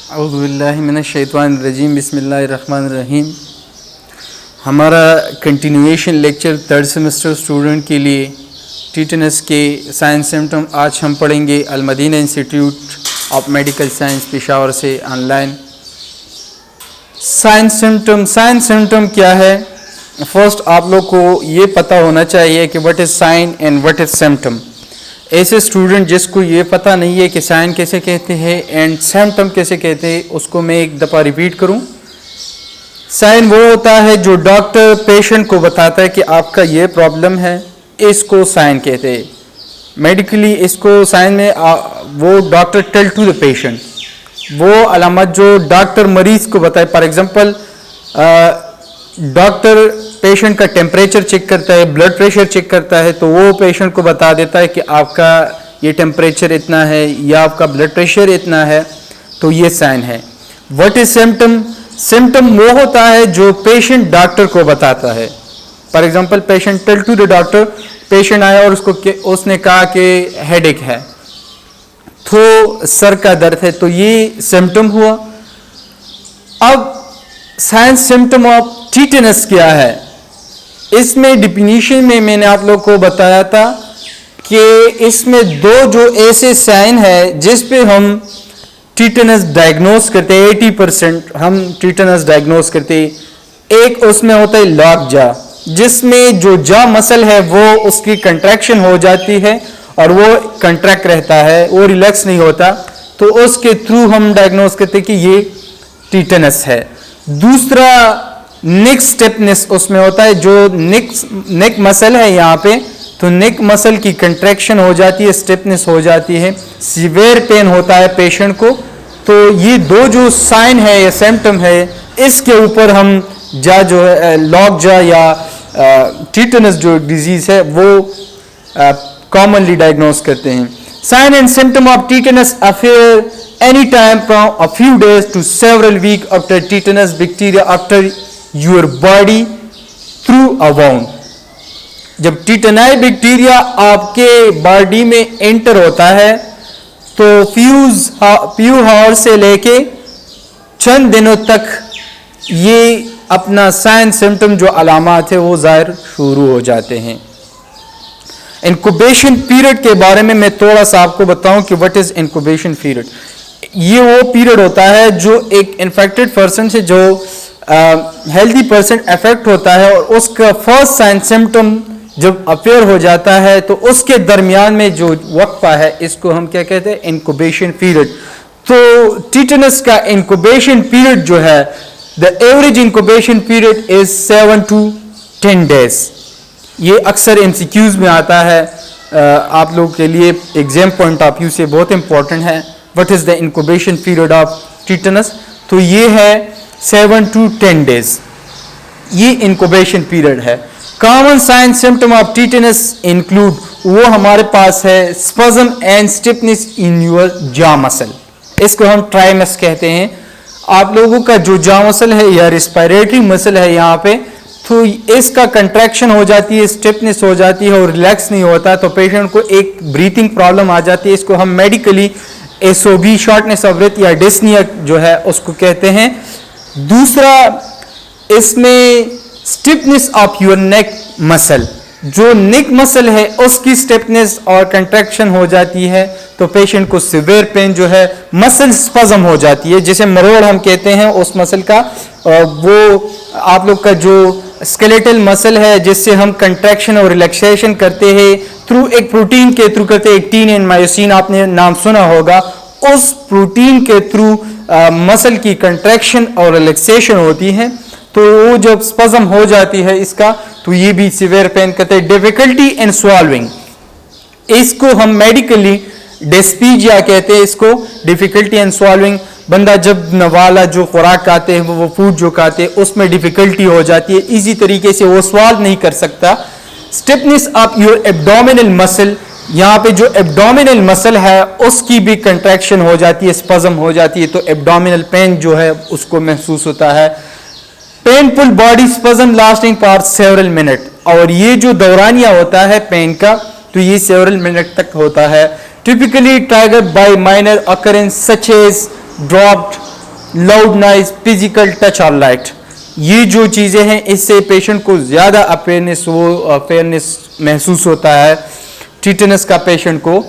औज़ुबिल्लाहि मिनश्शैतानिर्रजीम बिस्मिल्लाहिर्रहमानिर्रहीम। हमारा continuation lecture third semester student के लिए टीटेनस के साइंस सिम्टम आज हम पढ़ेंगे Al-Madina institute of medical science Peshawar से ऑनलाइन। साइंस सिम्टम क्या है? फर्स्ट आप लोग को ये पता होना चाहिए कि what is sine and what is symptom. ऐसे स्टूडेंट जिसको ये पता नहीं है कि साइन कैसे कहते हैं एंड सिम्टम कैसे कहते हैं, उसको मैं एक दफ़ा रिपीट करूं। साइन वो होता है जो डॉक्टर पेशेंट को बताता है कि आपका ये प्रॉब्लम है, इसको साइन कहते हैं। मेडिकली इसको साइन में वो doctor tell to the patient, वो अलामत जो डॉक्टर मरीज़ को बताए। फॉर एग्जांपल डॉक्टर पेशेंट का टेम्परेचर चेक करता है, ब्लड प्रेशर चेक करता है, तो वो पेशेंट को बता देता है कि आपका ये टेम्परेचर इतना है या आपका ब्लड प्रेशर इतना है, तो ये साइन है। What is symptom? सिम्टम वो होता है जो पेशेंट डॉक्टर को बताता है। For example patient tell to the doctor, patient आया और उसने कहा कि हेडेक है, तो सर का दर्द है, तो ये सिम्टम हुआ। अब साइंस सिम्टम ऑफ टीटेनस क्या है? इसमें डिफिनीशन में मैंने आप लोग को बताया था कि इसमें दो जो ऐसे साइन है जिस पे हम टीटेनस डायग्नोस करते हैं, 80% हम टीटेनस डायग्नोस करते हैं। एक उसमें होता है लॉक जा, जिसमें जो जा मसल है वो उसकी कंट्रैक्शन हो जाती है और वो कंट्रैक्ट रहता है, वो रिलैक्स नहीं होता, तो उसके थ्रू हम डायग्नोस करते हैं कि ये टीटेनस है। दूसरा नेक स्टिफनेस उसमें होता है, जो नेक मसल है यहाँ पे, तो नेक मसल की कंट्रैक्शन हो जाती है, स्टिफनेस हो जाती है, सीवियर पेन होता है पेशेंट को। तो ये दो जो साइन है या सिम्टम है, इसके ऊपर हम जो है लॉक जा या टीटेनस जो डिजीज है वो कॉमनली डायग्नोस करते हैं। Sign and symptom of tetanus appear any time from a few days to several weeks after tetanus bacteria after your body through a wound। जब टीटेनाई बैक्टीरिया आपके बॉडी में एंटर होता है तो फ्यू हावर से लेके चंद दिनों तक ये अपना साइन सिम्टम जो अलामात है वो ज़ाहिर शुरू हो जाते हैं। इंक्यूबेशन पीरियड के बारे में मैं थोड़ा सा आपको बताऊं कि व्हाट इज इंक्यूबेशन पीरियड। ये वो पीरियड होता है जो एक इन्फेक्टेड पर्सन से जो हेल्दी पर्सन अफेक्ट होता है और उसका फर्स्ट साइन सिम्टम जब अपेयर हो जाता है, तो उसके दरमियान में जो वक्फा है इसको हम क्या कहते हैं? Incubation period. तो टीटेनस का इंक्यूबेशन पीरियड जो है, the average incubation period is 7 to 10 days। ये अक्सर एमसीक्यूज में आता है, आप लोगों के लिए एग्जाम पॉइंट ऑफ व्यू से बहुत इंपॉर्टेंट है। What is the incubation period of tetanus? तो ये है 7 to 10 days, ये इंक्यूबेशन पीरियड है। Common sign symptom of tetanus include, वो हमारे पास है spasm and stiffness in your jaw muscle, इसको हम ट्राइमस कहते हैं। आप लोगों का जो जॉ मसल है या रिस्पिरेटरी मसल है यहाँ पे, तो इसका कंट्रैक्शन हो जाती है, स्टिफनेस हो जाती है और रिलैक्स नहीं होता, तो पेशेंट को एक ब्रीथिंग प्रॉब्लम आ जाती है। इसको हम medically SOB, shortness of breath या डिस्निया जो है उसको कहते हैं। दूसरा, इसमें stiffness of your neck muscle, जो नेक मसल है उसकी स्टिफनेस और कंट्रैक्शन हो जाती है, तो पेशेंट को सिवियर पेन जो है, मसल स्पज्म हो जाती है, जिसे मरोड़ हम कहते हैं उस मसल का। वो आप लोग का जो स्केलेटल मसल है जिससे हम कंट्रैक्शन और रिलैक्सेशन करते हैं थ्रू एक प्रोटीन के थ्रू करते हैं, एक्टिन एंड मायोसिन आपने नाम सुना होगा। उस प्रोटीन के थ्रू मसल की कंट्रैक्शन और रिलैक्सेशन होती है, तो वो जब स्पज्म हो जाती है इसका, तो ये भी सिवियर पेन करते हैं। डिफिकल्टी इन स्वॉल्विंग, इसको हम मेडिकली डिस्पीजिया कहते हैं, इसको डिफिकल्टी इन स्वॉल्विंग। बंदा जब नवाला जो खुराक खाते हैं, वो फूड जो खाते हैं, उसमें डिफिकल्टी हो जाती है, इसी तरीके से वो स्वाल नहीं कर सकता। Stiffness of your abdominal muscle, यहाँ पे जो एब्डोमिनल मसल है उसकी भी कंट्रैक्शन हो जाती है, स्पज्म हो जाती है, तो एब्डोमिनल पेन जो है उसको महसूस होता है। Painful body spasm lasting for several minute, और ये जो दौरानिया होता है पेन का, तो ये सेवरल मिनट तक होता है। Typically triggered by minor occurrence such as dropped loud noise, physical touch और लाइट, ये जो चीज़ें हैं इससे पेशेंट को ज़्यादा अवेयरनेस महसूस होता है टीटेनस का पेशेंट को।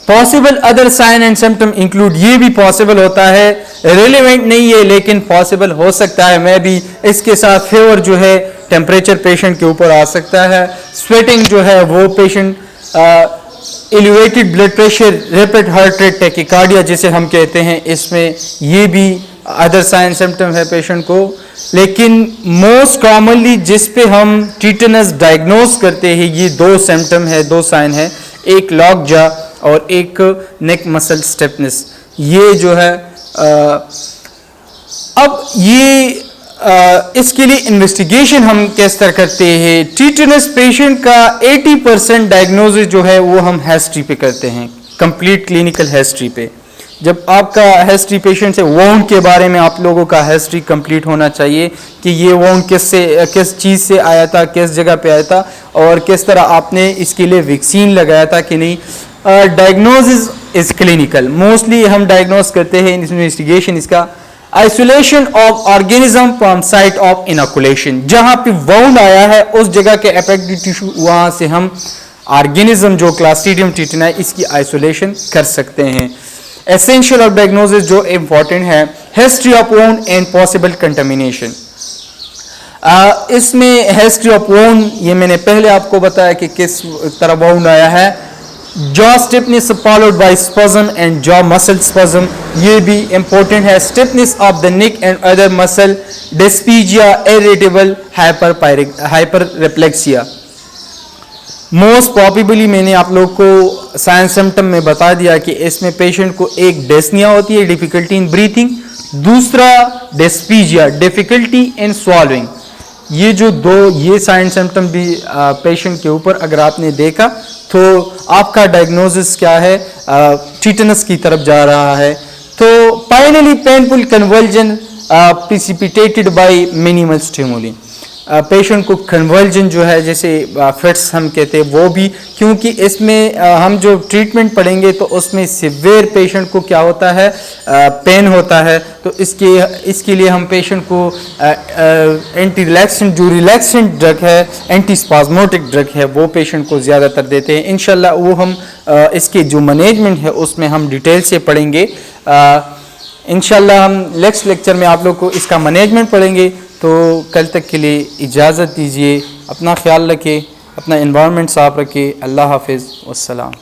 Possible other sign and symptom include, ये भी पॉसिबल होता है, रिलेवेंट नहीं है लेकिन पॉसिबल हो सकता है। मैं भी इसके साथ फीवर जो है टेम्परेचर पेशेंट के ऊपर आ सकता है, स्वेटिंग जो है वो patient, elevated blood pressure, rapid heart rate, tachycardia जिसे हम कहते हैं, इसमें ये भी अदर साइन सिम्टम है पेशेंट को। लेकिन मोस्ट कॉमनली जिस पे हम टीटेनस डायग्नोज करते हैं ये दो सिम्टम है, दो साइन है, एक लॉक जा और एक नेक मसल स्टिफनेस। ये जो है अब ये इसके लिए इन्वेस्टिगेशन हम किस तरह करते हैं। टीटेनस पेशेंट का 80% डायग्नोसिस जो है वो हम हिस्ट्री पे करते हैं, कंप्लीट क्लिनिकल हिस्ट्री पे। जब आपका हिस्ट्री पेशेंट से वाउंड के बारे में आप लोगों का हिस्ट्री कंप्लीट होना चाहिए कि ये वाउंड किस चीज़ से आया था, किस जगह पे आया था और किस तरह आपने इसके लिए वैक्सीन लगाया था कि नहीं। डायग्नोसिस इज क्लिनिकल, मोस्टली हम डायग्नोस करते हैं इन्वेस्टिगेशन इसका। Isolation of organism from site of inoculation, जहां पे वाउंड आया है उस जगह के अफेक्टेड टिश्यू, वहां से हम ऑर्गेनिज्म जो क्लास्ट्रीडियम टीटेनाई इसकी आइसोलेशन कर सकते हैं। एसेंशियल ऑफ डायग्नोसिस जो इंपॉर्टेंट है, history of wound and possible contamination. इसमें हिस्ट्री ऑफ वाउंड ये मैंने पहले आपको बताया कि किस तरह वाउंड आया है। Jaw stiffness followed by spasm and jaw muscle spasm, ये भी इंपॉर्टेंट है। Stiffness of the neck and other muscle, dyspepsia, irritable hyperreflexia. Most probably मैंने आप लोग को साइन सिम्टम में बता दिया कि इसमें पेशेंट को एक डेस्निया होती है, डिफिकल्टी इन ब्रीथिंग, दूसरा डिस्पीजिया, डिफिकल्टी इन स्वॉलोइंग। ये जो दो ये साइन सिम्टम भी पेशेंट के ऊपर अगर आपने देखा तो आपका डायग्नोसिस क्या है, टीटेनस की तरफ जा रहा है। तो finally painful convulsion precipitated by minimal stimuli, patient को कन्वर्जन जो है जैसे फिट्स हम कहते हैं वो भी, क्योंकि इसमें हम जो ट्रीटमेंट पढ़ेंगे तो उसमें सिवियर पेशेंट को क्या होता है, पेन होता है। तो इसके लिए हम पेशेंट को एंटी रिलैक्सेंट, जो रिलैक्सेंट ड्रग है, एंटी स्पाज्मोटिक ड्रग है, वो पेशेंट को ज़्यादातर देते हैं। इंशाल्लाह वो हम इसके जो मैनेजमेंट है उसमें हम डिटेल से पढ़ेंगे। इंशाल्लाह हम नेक्स्ट लेक्चर में आप लोग को इसका मैनेजमेंट पढ़ेंगे। तो कल तक के लिए इजाज़त दीजिए, अपना ख्याल रखें, अपना एनवायरनमेंट साफ रखें। अल्लाह हाफिज़, वस्सलाम।